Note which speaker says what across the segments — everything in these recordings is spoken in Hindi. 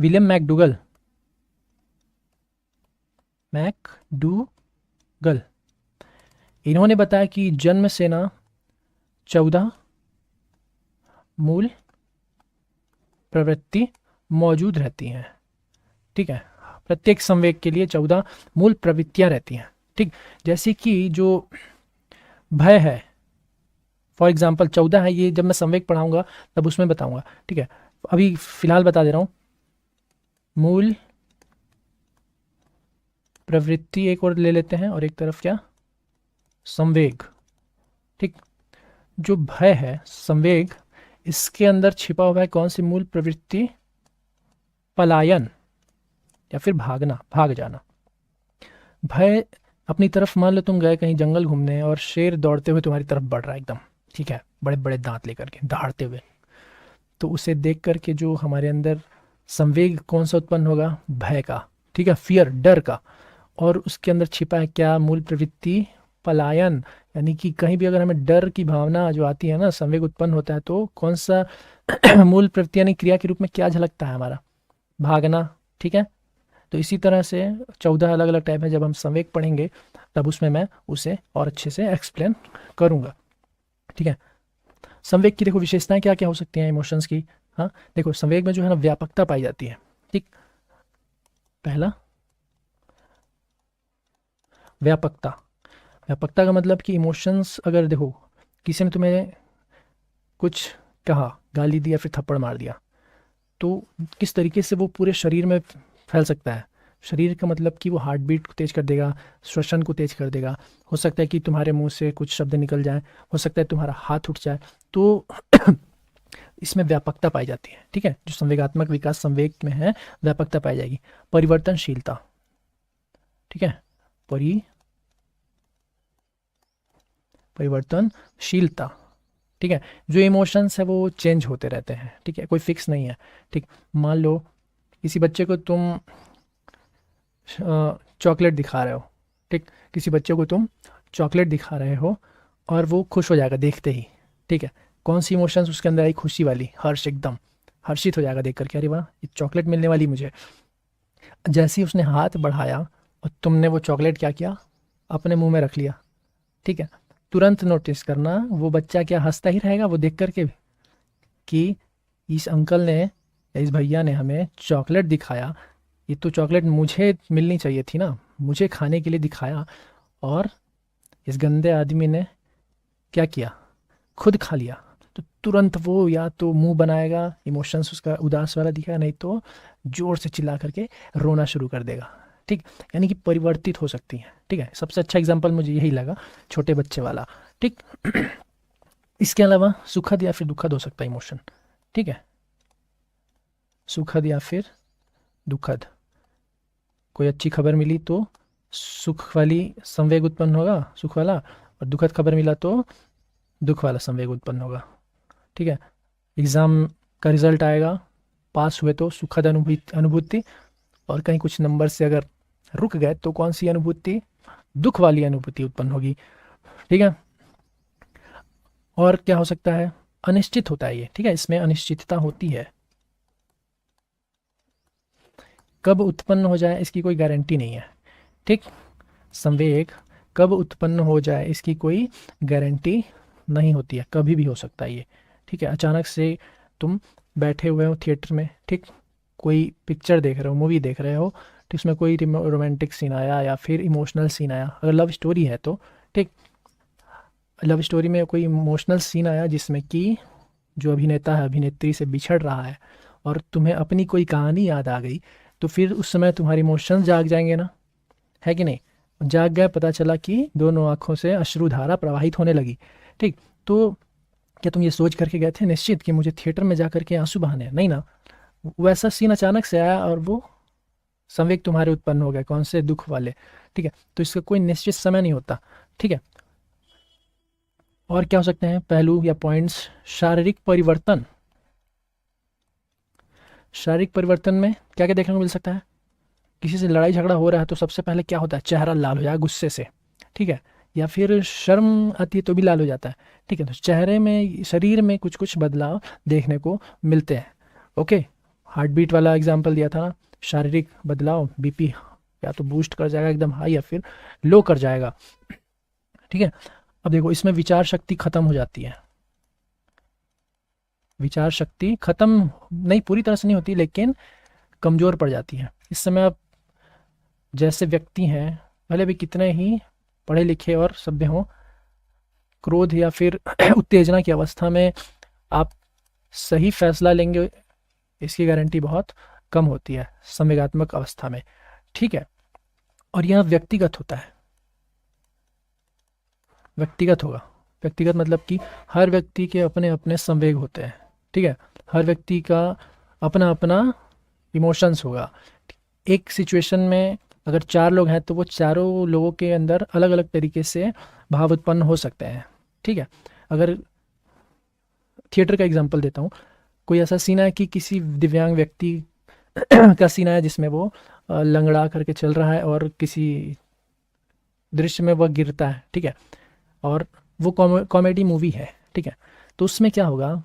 Speaker 1: विलियम मैकडूगल इन्होंने बताया कि जन्म से ना 14 मूल प्रवृत्ति मौजूद रहती हैं। ठीक है, प्रत्येक संवेग के लिए 14 मूल प्रवृत्तियां रहती हैं। ठीक, जैसे कि जो भय है, फॉर एग्जाम्पल 14 है, ये जब मैं संवेग पढ़ाऊंगा तब उसमें बताऊंगा। ठीक है, अभी फिलहाल बता दे रहा हूं। मूल प्रवृत्ति एक और ले लेते हैं और एक तरफ क्या, संवेग। ठीक, जो भय है, संवेग, इसके अंदर छिपा हुआ है कौन सी मूल प्रवृत्ति? पलायन या फिर भागना, भाग जाना। भय अपनी तरफ, मान लो तुम गए कहीं जंगल घूमने और शेर दौड़ते हुए तुम्हारी तरफ बढ़ रहा है एकदम, ठीक है, बड़े बड़े दांत लेकर के दहाड़ते हुए, तो उसे देख करके जो हमारे अंदर संवेग कौन सा उत्पन्न होगा? भय का। ठीक है, फियर, डर का। और उसके अंदर छिपा है क्या? मूल प्रवृत्ति पलायन, यानी कि कहीं भी अगर हमें डर की भावना जो आती है ना, संवेग उत्पन्न होता है, तो कौन सा मूल प्रवृत्ति यानी क्रिया के रूप में क्या झलकता है? हमारा भागना। ठीक है, तो इसी तरह से 14 अलग अलग टाइप है। जब हम संवेग पढ़ेंगे तब उसमें मैं उसे और अच्छे से एक्सप्लेन करूंगा। ठीक है, संवेग की देखो विशेषताएं क्या क्या हो सकती हैं इमोशंस की। हाँ देखो, संवेग में जो है ना व्यापकता पाई जाती है। ठीक, पहला व्यापकता। व्यापकता का मतलब कि इमोशंस, अगर देखो किसी ने तुम्हें कुछ कहा, गाली दी या फिर थप्पड़ मार दिया, तो किस तरीके से वो पूरे शरीर में फैल सकता है। शरीर का मतलब कि वो हार्ट बीट को तेज कर देगा, श्वसन को तेज कर देगा। हो सकता है कि तुम्हारे मुंह से कुछ शब्द निकल जाए, हो सकता है तुम्हारा हाथ उठ जाए। तो इसमें व्यापकता पाई जाती है। ठीक है, जो संवेगात्मक विकास संवेग में है, व्यापकता पाई जाएगी। परिवर्तनशीलता। ठीक है, परिवर्तनशीलता। ठीक है, जो इमोशंस है वो चेंज होते रहते हैं। ठीक है, कोई फिक्स नहीं है। ठीक, मान लो किसी बच्चे को तुम चॉकलेट दिखा रहे हो। ठीक, किसी बच्चे को तुम चॉकलेट दिखा रहे हो और वो खुश हो जाएगा देखते ही। ठीक है, कौन सी इमोशंस उसके अंदर आई? खुशी वाली, हर्ष, एकदम हर्षित हो जाएगा देख करके, अरे वाह ये चॉकलेट मिलने वाली मुझे। जैसे ही उसने हाथ बढ़ाया और तुमने वो चॉकलेट क्या किया? अपने मुंह में रख लिया। ठीक है, तुरंत नोटिस करना वो बच्चा क्या हंसता ही रहेगा वो देख करके कि इस अंकल ने या इस भैया ने हमें चॉकलेट दिखाया, ये तो चॉकलेट मुझे मिलनी चाहिए थी ना, मुझे खाने के लिए दिखाया, और इस गंदे आदमी ने क्या किया? खुद खा लिया। तो तुरंत वो या तो मुंह बनाएगा, इमोशंस उसका उदास वाला दिखा, नहीं तो जोर से चिल्ला करके रोना शुरू कर देगा। ठीक, यानी कि परिवर्तित हो सकती हैं। ठीक है, सबसे अच्छा एग्जाम्पल मुझे यही लगा, छोटे बच्चे वाला। ठीक, इसके अलावा सुखद या फिर दुखद हो सकता है इमोशन। ठीक है, सुखद या फिर दुखद। कोई अच्छी खबर मिली तो सुख वाली संवेग उत्पन्न होगा, सुख वाला, और दुखद खबर मिला तो दुख वाला संवेग उत्पन्न होगा। ठीक है, एग्ज़ाम का रिजल्ट आएगा, पास हुए तो सुखद अनुभूति, और कहीं कुछ नंबर से अगर रुक गए तो कौन सी अनुभूति? दुख वाली अनुभूति उत्पन्न होगी। ठीक है, और क्या हो सकता है? अनिश्चित होता है ये। ठीक है, इसमें अनिश्चितता होती है, कब उत्पन्न हो जाए इसकी कोई गारंटी नहीं है। ठीक, संवेग कब उत्पन्न हो जाए इसकी कोई गारंटी नहीं होती है, कभी भी हो सकता है ये। ठीक है, अचानक से तुम बैठे हुए हो थिएटर में, ठीक, कोई पिक्चर देख रहे हो, मूवी देख रहे हो, तो इसमें कोई रोमांटिक सीन आया या फिर इमोशनल सीन आया, अगर लव स्टोरी है तो। ठीक, लव स्टोरी में कोई इमोशनल सीन आया जिसमें कि जो अभिनेता है अभिनेत्री से बिछड़ रहा है और तुम्हें अपनी कोई कहानी याद आ गई, तो फिर उस समय तुम्हारे इमोशंस जाग जाएंगे ना, है कि नहीं? जाग गए, पता चला कि दोनों आंखों से अश्रुधारा प्रवाहित होने लगी। ठीक, तो क्या तुम ये सोच करके गए थे निश्चित कि मुझे थिएटर में जा करके आंसू बहाने? नहीं ना, वैसा सीन अचानक से आया और वो संवेग तुम्हारे उत्पन्न हो गए, कौन से? दुख वाले। ठीक है, तो इसका कोई निश्चित समय नहीं होता। ठीक है, और क्या हो सकते हैं पहलू या पॉइंट्स? शारीरिक परिवर्तन। शारीरिक परिवर्तन में क्या क्या देखने को मिल सकता है? किसी से लड़ाई झगड़ा हो रहा है तो सबसे पहले क्या होता है? चेहरा लाल हो जाएगा गुस्से से। ठीक है, या फिर शर्म आती है तो भी लाल हो जाता है। ठीक है, तो चेहरे में, शरीर में कुछ कुछ बदलाव देखने को मिलते हैं। ओके, हार्ट बीट वाला एग्जांपल दिया था ना, शारीरिक बदलाव, बीपी या तो बूस्ट कर जाएगा एकदम हाई या फिर लो कर जाएगा, ठीक है। अब देखो इसमें विचार शक्ति खत्म हो जाती है, विचार शक्ति खत्म नहीं, पूरी तरह से नहीं होती लेकिन कमज़ोर पड़ जाती है। इस समय आप जैसे व्यक्ति हैं, भले भी कितने ही पढ़े लिखे और सभ्य हों, क्रोध या फिर उत्तेजना की अवस्था में आप सही फैसला लेंगे इसकी गारंटी बहुत कम होती है संवेगात्मक अवस्था में, ठीक है। और यह व्यक्तिगत होता है, व्यक्तिगत होगा, व्यक्तिगत मतलब कि हर व्यक्ति के अपने अपने संवेग होते हैं, ठीक है। हर व्यक्ति का अपना अपना इमोशंस होगा। एक सिचुएशन में अगर 4 लोग हैं तो वो चारों लोगों के अंदर अलग अलग तरीके से भाव उत्पन्न हो सकते हैं, ठीक है। अगर थिएटर का एग्जांपल देता हूँ, कोई ऐसा सीन है कि किसी दिव्यांग व्यक्ति का सीन है जिसमें वो लंगड़ा करके चल रहा है और किसी दृश्य में वह गिरता है, ठीक है, और वो कॉमेडी मूवी है, ठीक है। तो उसमें क्या होगा,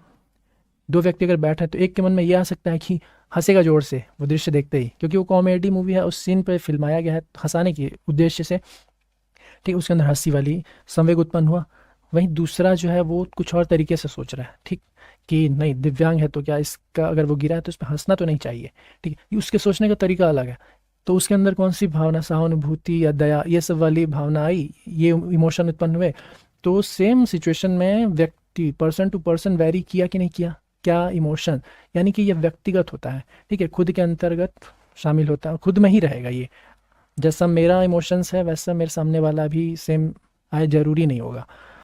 Speaker 1: 2 व्यक्ति अगर बैठे हैं तो एक के मन में ये आ सकता है कि हंसेगा जोर से वो दृश्य देखते ही, क्योंकि वो कॉमेडी मूवी है, उस सीन पे फिल्माया गया है हंसाने के उद्देश्य से, ठीक है, उसके अंदर हंसी वाली संवेग उत्पन्न हुआ। वहीं दूसरा जो है वो कुछ और तरीके से सोच रहा है, ठीक, कि नहीं दिव्यांग है तो क्या इसका अगर वो गिरा है तो इस पर हंसना तो नहीं चाहिए, ठीक है, ये उसके सोचने का तरीका अलग है। तो उसके अंदर कौन सी भावना, सहानुभूति या दया, ये सब वाली भावना आई, ये इमोशन उत्पन्न हुए। तो सेम सिचुएशन में व्यक्ति पर्सन टू पर्सन वैरी किया कि नहीं किया, क्या इमोशन, यानी कि ये व्यक्तिगत होता है, ठीक है, खुद के अंतर्गत शामिल होता है, खुद में ही रहेगा ये। जैसा मेरा इमोशंस है वैसा मेरे सामने वाला भी सेम आए, जरूरी नहीं होगा।